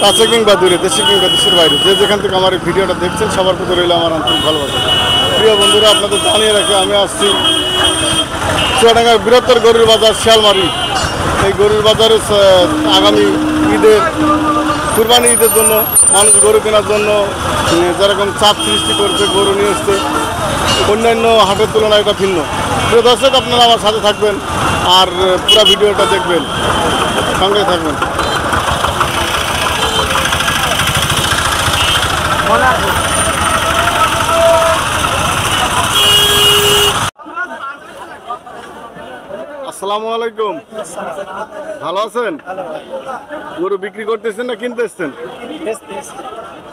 কাছে কিংবা দূরে, দেশে কিংবা দেশের বাইরে, যে যেখান থেকে আমার এই ভিডিওটা দেখছেন সবার প্রতি রইল আমার আন্তরিক ভালোবাসা। প্রিয় বন্ধুরা, আপনাদের জানিয়ে রাখি আমি আসছি চুয়াডাঙ্গার বৃহত্তর গরুর বাজার শিয়ালমারি। এই গরুর বাজারে আগামী ঈদের কুরবানি ঈদের জন্য মানুষ গরু কেনার জন্য যেরকম চাপ সৃষ্টি করছে, গরু নিয়ে এসছে, অন্যান্য হাটের তুলনায় এটা ভিন্ন। প্রিয় দর্শক, আপনারা আমার সাথে থাকবেন আর পুরো ভিডিওটা দেখবেন, সঙ্গে থাকবেন। আসসালামু আলাইকুম, ভালো আছেন? গরু বিক্রি করতেছেন না কিনতে এসছেন?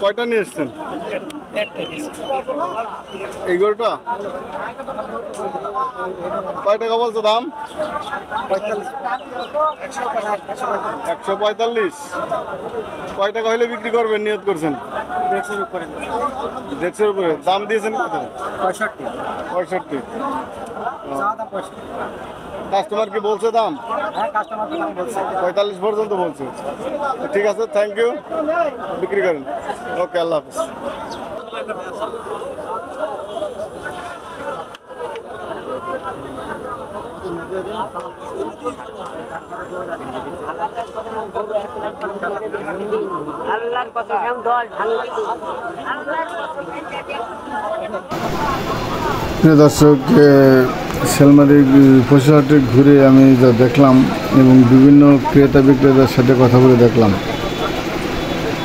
কয়টা নিয়ে এসছেন? এই গরুটা কয় টাকা বলছো দাম? 145। কয় টাকা হলে বিক্রি করবেন নিয়ত করছেন? 150-এর উপরে। দাম দিয়েছেন কত? 65। কাস্টমার কি বলছে দাম? 45 পর্যন্ত বলছে। ঠিক আছে, থ্যাংক ইউ, বিক্রি করেন। ওকে, আল্লাহ হাফিজ। প্রিয় দর্শক, শিয়ালমারি পশুহাটে ঘুরে আমি যা দেখলাম এবং বিভিন্ন ক্রেতা বিক্রেতার সাথে কথা বলে দেখলাম,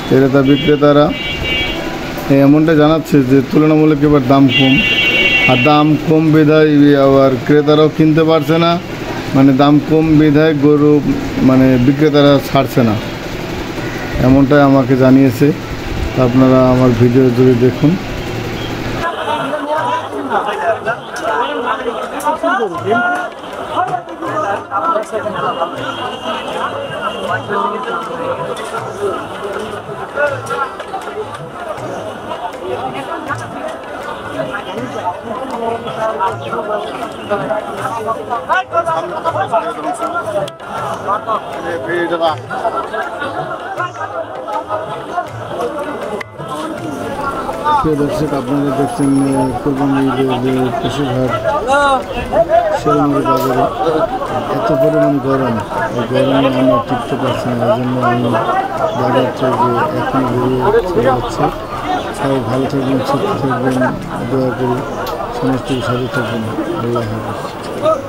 ক্রেতা বিক্রেতারা এমনটা জানাচ্ছে যে তুলনামূলক এবার দাম কম, আর দাম কম বিধায় আবার ক্রেতারাও কিনতে পারছে না, মানে দাম কম বিধায় গরু মানে বিক্রেতারা ছাড়ছে না, এমনটাই আমাকে জানিয়েছে। আপনারা আমার ভিডিও জুড়ে দেখুন। প্রিয় দর্শক, আপনারা দেখছেন কোরবানি ঈদের যে পশুহাট শিয়ালমারি বাজারে এত পরিমাণ গরম, এই গরমে আমি টিকতে পারছি না, এই জন্য আমি বাজারটা যে এখন বেরিয়ে যাচ্ছে। সবাই ভালো থাকবেন, সুস্থ থাকবেন, দোয়া করি সমস্ত সাথে থাকবেন। আল্লাহ হাফেজ।